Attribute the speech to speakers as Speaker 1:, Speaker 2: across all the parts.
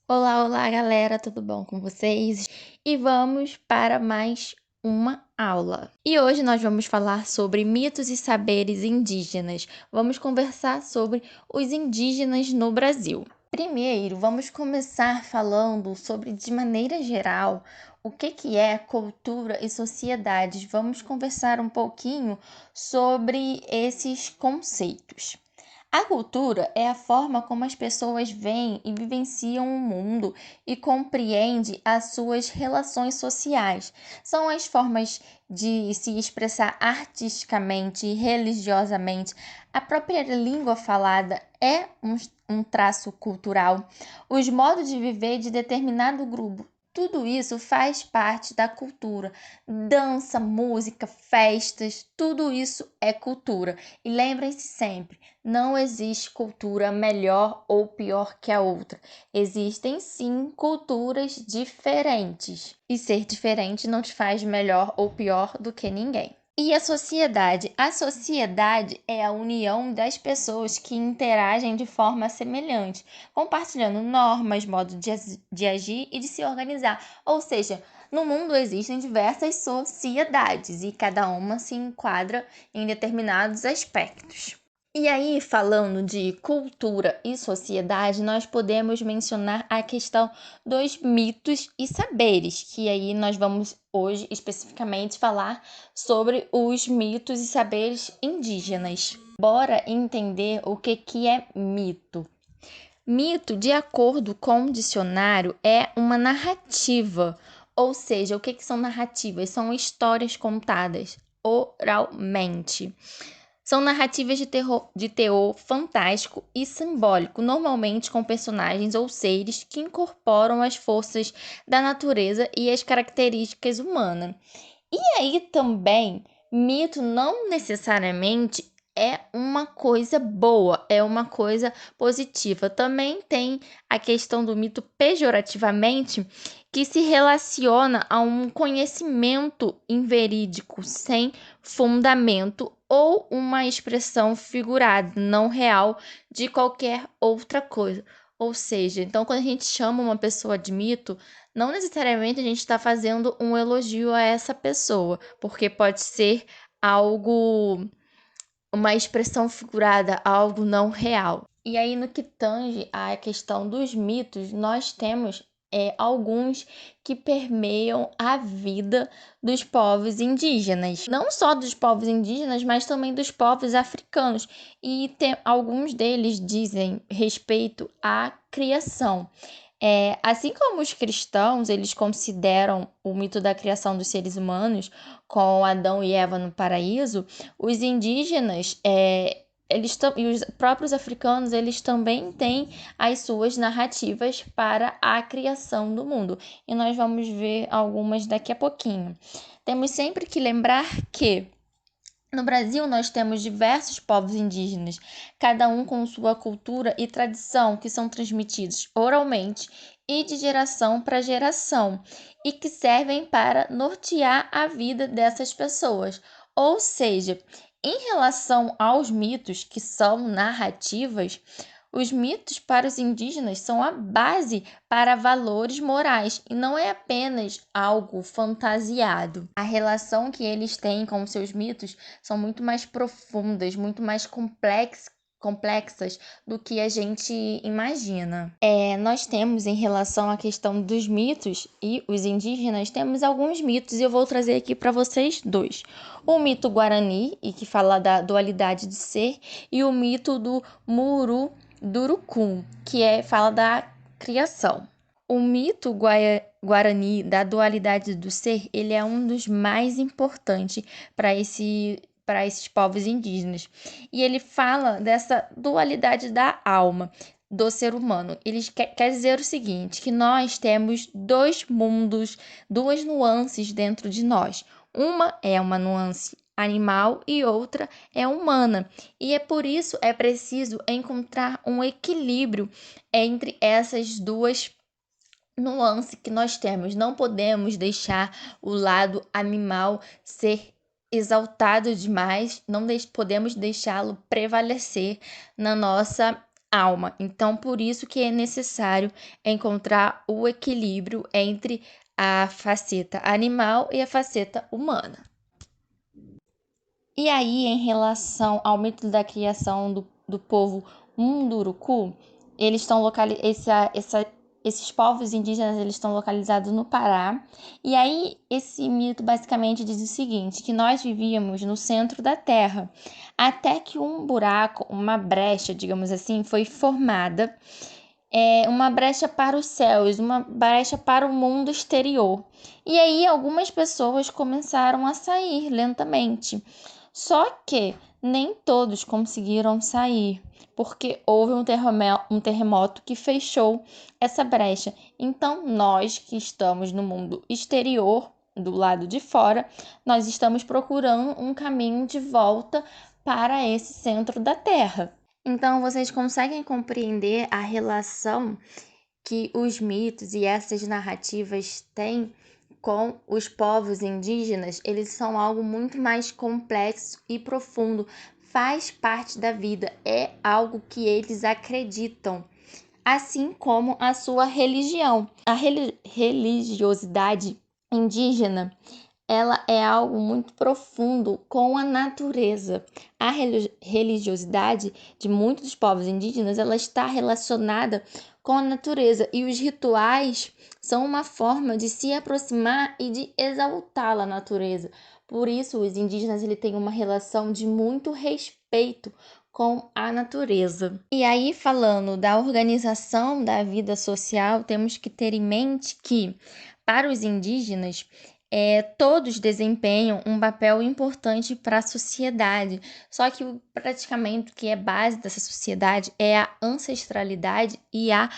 Speaker 1: Olá, olá, galera, tudo bom com vocês? E vamos para mais uma aula. E hoje nós vamos falar sobre mitos e saberes indígenas. Vamos conversar sobre os indígenas no Brasil. Primeiro, vamos começar falando sobre, de maneira geral, o que é cultura e sociedades. Vamos conversar um pouquinho sobre esses conceitos. A cultura é a forma como as pessoas veem e vivenciam o mundo e compreendem as suas relações sociais. São as formas de se expressar artisticamente e religiosamente. A própria língua falada é um traço cultural. Os modos de viver de determinado grupo. Tudo isso faz parte da cultura. Dança, música, festas, tudo isso é cultura. E lembrem-se sempre, não existe cultura melhor ou pior que a outra. Existem sim culturas diferentes. E ser diferente não te faz melhor ou pior do que ninguém. E a sociedade? A sociedade é a união das pessoas que interagem de forma semelhante, compartilhando normas, modo de agir e de se organizar. Ou seja, no mundo existem diversas sociedades e cada uma se enquadra em determinados aspectos. E aí, falando de cultura e sociedade, nós podemos mencionar a questão dos mitos e saberes, que aí nós vamos hoje especificamente falar sobre os mitos e saberes indígenas. Bora entender o que é mito. Mito, de acordo com o dicionário, é uma narrativa, ou seja, o que são narrativas? São histórias contadas oralmente. São narrativas de teor fantástico e simbólico, normalmente com personagens ou seres que incorporam as forças da natureza e as características humanas. E aí também, mito não necessariamente é uma coisa boa, é uma coisa positiva. Também tem a questão do mito pejorativamente, que se relaciona a um conhecimento inverídico sem fundamento ou uma expressão figurada, não real, de qualquer outra coisa. Ou seja, então quando a gente chama uma pessoa de mito, não necessariamente a gente está fazendo um elogio a essa pessoa, porque pode ser algo, uma expressão figurada, algo não real. E aí, no que tange à questão dos mitos, nós temos alguns que permeiam a vida dos povos indígenas. Não só dos povos indígenas, mas também dos povos africanos. E alguns deles dizem respeito à criação. Assim como os cristãos, eles consideram o mito da criação dos seres humanos com Adão e Eva no paraíso, os indígenas, e os próprios africanos, eles também têm as suas narrativas para a criação do mundo. E nós vamos ver algumas daqui a pouquinho. Temos sempre que lembrar que no Brasil, nós temos diversos povos indígenas, cada um com sua cultura e tradição, que são transmitidos oralmente e de geração para geração, e que servem para nortear a vida dessas pessoas. Ou seja, em relação aos mitos, que são narrativas, os mitos para os indígenas são a base para valores morais e não é apenas algo fantasiado. A relação que eles têm com os seus mitos são muito mais profundas, muito mais complexas do que a gente imagina. Nós temos em relação à questão dos mitos e os indígenas, temos alguns mitos e eu vou trazer aqui para vocês dois. O mito Guarani, e que fala da dualidade de ser, e o mito do Murudurucum, que fala da criação. O mito Guarani da dualidade do ser, ele é um dos mais importantes para esses povos indígenas. E ele fala dessa dualidade da alma do ser humano. Ele quer dizer o seguinte, que nós temos dois mundos, duas nuances dentro de nós. Uma é uma nuance animal e outra é humana. E por isso é preciso encontrar um equilíbrio entre essas duas nuances que nós temos. Não podemos deixar o lado animal ser exaltado demais, não podemos deixá-lo prevalecer na nossa alma. Então, por isso que é necessário encontrar o equilíbrio entre a faceta animal e a faceta humana. E aí, em relação ao mito da criação do povo Munduruku, eles estão esses povos indígenas eles estão localizados no Pará. E aí, esse mito basicamente diz o seguinte, que nós vivíamos no centro da Terra, até que um buraco, uma brecha, digamos assim, foi formada, uma brecha para os céus, uma brecha para o mundo exterior. E aí, algumas pessoas começaram a sair lentamente. Só que nem todos conseguiram sair, porque houve um terremoto que fechou essa brecha. Então, nós que estamos no mundo exterior, do lado de fora, nós estamos procurando um caminho de volta para esse centro da Terra. Então, vocês conseguem compreender a relação que os mitos e essas narrativas têm com os povos indígenas? Eles são algo muito mais complexo e profundo, faz parte da vida, é algo que eles acreditam, assim como a sua religião. A religiosidade indígena, ela é algo muito profundo com a natureza. A religiosidade de muitos dos povos indígenas, ela está relacionada com a natureza, e os rituais são uma forma de se aproximar e de exaltar a natureza. Por isso, os indígenas ele têm uma relação de muito respeito com a natureza. E aí, falando da organização da vida social, temos que ter em mente que, para os indígenas, todos desempenham um papel importante para a sociedade, só que praticamente o que é base dessa sociedade é a ancestralidade e a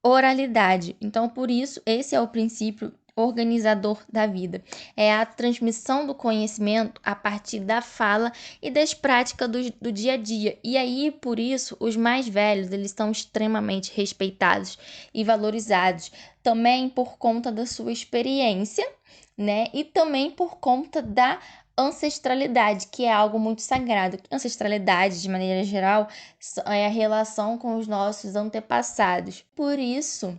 Speaker 1: oralidade. Então, por isso, esse é o princípio organizador da vida. É a transmissão do conhecimento a partir da fala e das práticas do dia a dia. E aí, por isso, os mais velhos, eles são extremamente respeitados e valorizados, também por conta da sua experiência, né? E também por conta da ancestralidade, que é algo muito sagrado. Ancestralidade, de maneira geral, é a relação com os nossos antepassados. Por isso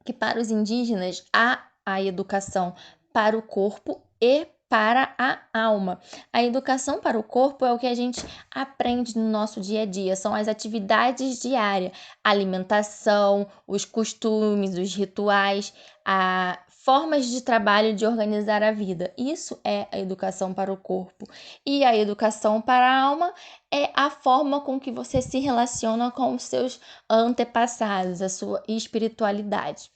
Speaker 1: que para os indígenas há a educação para o corpo e para a alma. A educação para o corpo é o que a gente aprende no nosso dia a dia, são as atividades diárias, a alimentação, os costumes, os rituais, a formas de trabalho de organizar a vida. Isso é a educação para o corpo. E a educação para a alma é a forma com que você se relaciona com os seus antepassados, a sua espiritualidade.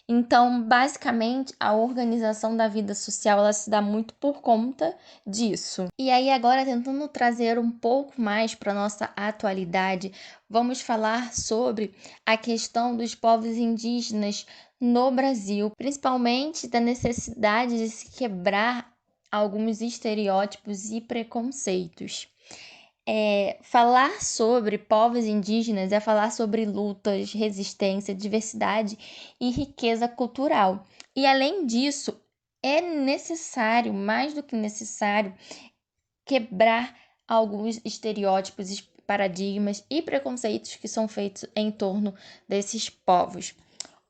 Speaker 1: Então, basicamente, a organização da vida social ela se dá muito por conta disso. E aí, agora, tentando trazer um pouco mais para nossa atualidade, vamos falar sobre a questão dos povos indígenas no Brasil, principalmente da necessidade de se quebrar alguns estereótipos e preconceitos. Falar sobre povos indígenas é falar sobre lutas, resistência, diversidade e riqueza cultural. E além disso, é necessário, mais do que necessário, quebrar alguns estereótipos, paradigmas e preconceitos que são feitos em torno desses povos.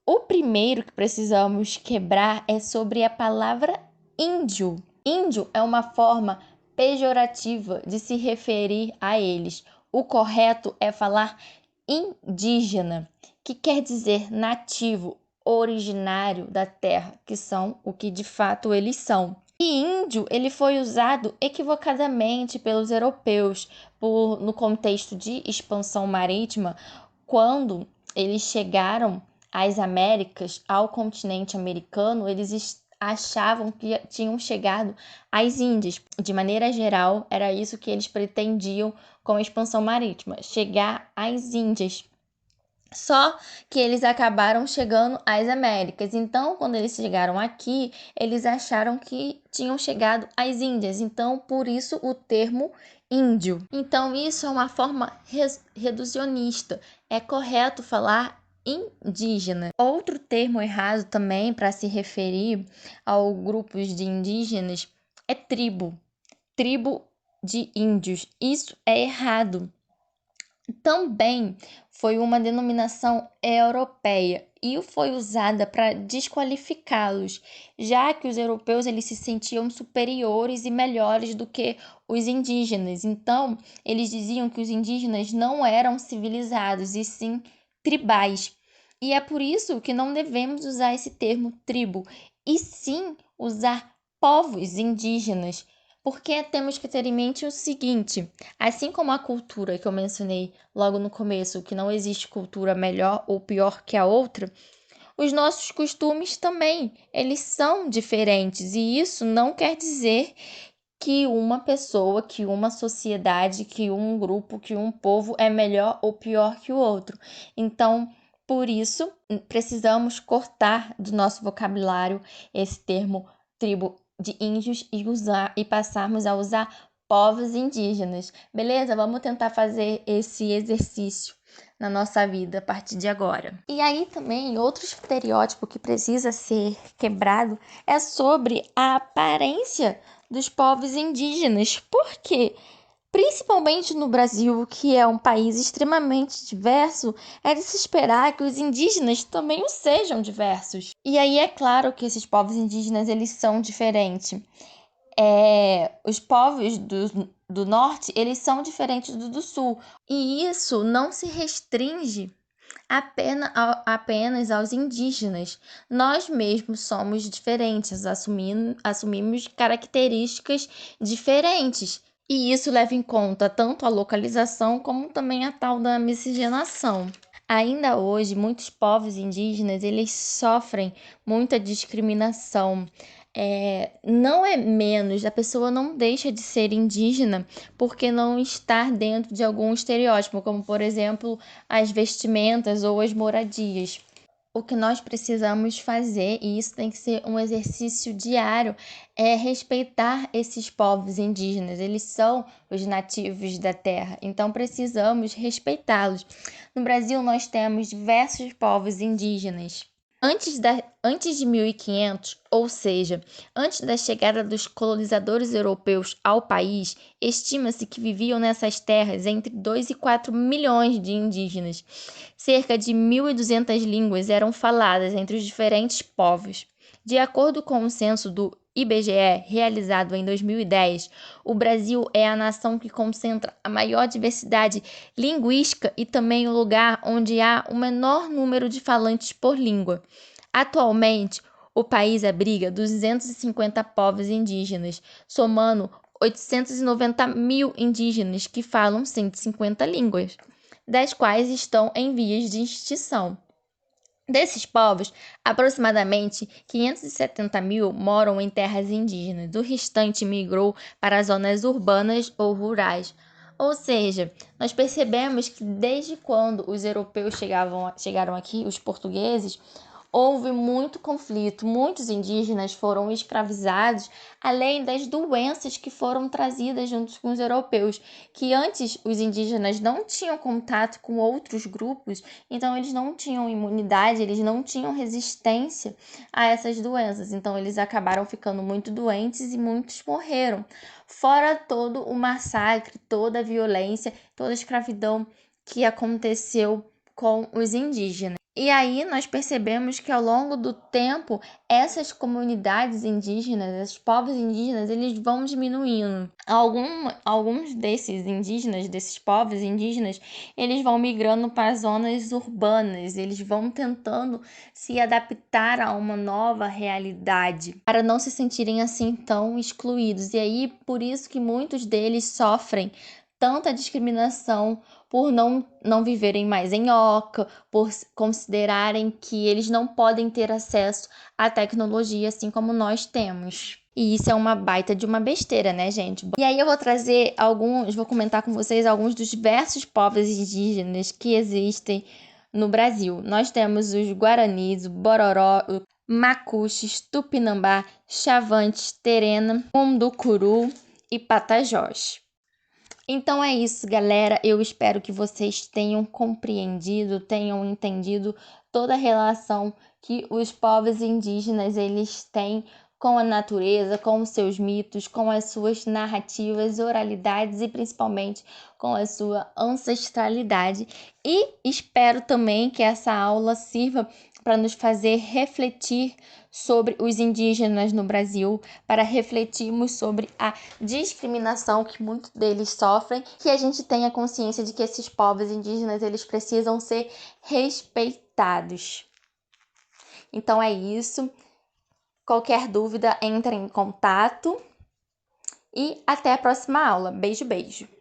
Speaker 1: O primeiro que precisamos quebrar é sobre a palavra índio. Índio é uma forma pejorativa de se referir a eles. O correto é falar indígena, que quer dizer nativo, originário da terra, que são o que de fato eles são. E índio, ele foi usado equivocadamente pelos europeus no contexto de expansão marítima, quando eles chegaram às Américas, ao continente americano, eles achavam que tinham chegado às Índias. De maneira geral, era isso que eles pretendiam com a expansão marítima, chegar às Índias. Só que eles acabaram chegando às Américas. Então, quando eles chegaram aqui, eles acharam que tinham chegado às Índias. Então, por isso o termo índio. Então, isso é uma forma reducionista. É correto falar indígena. Outro termo errado também para se referir ao grupos de indígenas é tribo. Tribo de índios. Isso é errado. também foi uma denominação europeia e foi usada para desqualificá-los, já que os europeus eles se sentiam superiores e melhores do que os indígenas. Então, eles diziam que os indígenas não eram civilizados e sim tribais. E é por isso que não devemos usar esse termo tribo, e sim usar povos indígenas, porque temos que ter em mente o seguinte: assim como a cultura que eu mencionei logo no começo, que não existe cultura melhor ou pior que a outra, os nossos costumes também, eles são diferentes, e isso não quer dizer que uma pessoa, que uma sociedade, que um grupo, que um povo é melhor ou pior que o outro. Então, por isso, precisamos cortar do nosso vocabulário esse termo tribo de índios e passarmos a usar povos indígenas. Beleza? Vamos tentar fazer esse exercício na nossa vida a partir de agora. E aí também outro estereótipo que precisa ser quebrado é sobre a aparência dos povos indígenas. Por quê? Principalmente no Brasil, que é um país extremamente diverso, é de se esperar que os indígenas também o sejam diversos. E aí é claro que esses povos indígenas eles são diferentes. Os povos do norte eles são diferentes do sul. E isso não se restringe apenas aos indígenas. Nós mesmos somos diferentes, assumimos características diferentes. E isso leva em conta tanto a localização como também a tal da miscigenação. Ainda hoje, muitos povos indígenas eles sofrem muita discriminação. Não é menos, a pessoa não deixa de ser indígena porque não está dentro de algum estereótipo, como por exemplo as vestimentas ou as moradias. O que nós precisamos fazer, e isso tem que ser um exercício diário, é respeitar esses povos indígenas. Eles são os nativos da terra, então precisamos respeitá-los. No Brasil, nós temos diversos povos indígenas. Antes de 1500, ou seja, antes da chegada dos colonizadores europeus ao país, estima-se que viviam nessas terras entre 2 e 4 milhões de indígenas. Cerca de 1.200 línguas eram faladas entre os diferentes povos. De acordo com o censo do IBGE, realizado em 2010, o Brasil é a nação que concentra a maior diversidade linguística e também o lugar onde há o menor número de falantes por língua. Atualmente, o país abriga 250 povos indígenas, somando 890 mil indígenas que falam 150 línguas, das quais estão em vias de extinção. Desses povos, aproximadamente 570 mil moram em terras indígenas, o restante migrou para as zonas urbanas ou rurais. Ou seja, nós percebemos que desde quando os europeus chegaram aqui, os portugueses, houve muito conflito, muitos indígenas foram escravizados, além das doenças que foram trazidas junto com os europeus, que antes os indígenas não tinham contato com outros grupos, então eles não tinham imunidade, eles não tinham resistência a essas doenças, então eles acabaram ficando muito doentes e muitos morreram. Fora todo o massacre, toda a violência, toda a escravidão que aconteceu com os indígenas. E aí nós percebemos que ao longo do tempo, essas comunidades indígenas, esses povos indígenas, eles vão diminuindo. Alguns desses indígenas, desses povos indígenas, eles vão migrando para zonas urbanas, eles vão tentando se adaptar a uma nova realidade, para não se sentirem assim tão excluídos. E aí, por isso que muitos deles sofrem tanta discriminação por não viverem mais em oca, por considerarem que eles não podem ter acesso à tecnologia assim como nós temos. E isso é uma baita de uma besteira, né, gente? E aí eu vou comentar com vocês alguns dos diversos povos indígenas que existem no Brasil. Nós temos os Guaranis, o Bororó, o Macuxes, Tupinambá, Chavantes, Terena, Munducuru e Patagós. Então é isso, galera. Eu espero que vocês tenham compreendido, tenham entendido toda a relação que os povos indígenas eles têm com a natureza, com os seus mitos, com as suas narrativas, oralidades e principalmente com a sua ancestralidade. E espero também que essa aula sirva para nos fazer refletir sobre os indígenas no Brasil, para refletirmos sobre a discriminação que muitos deles sofrem, que a gente tenha consciência de que esses povos indígenas eles precisam ser respeitados. Então é isso. Qualquer dúvida, entre em contato e até a próxima aula. Beijo, beijo!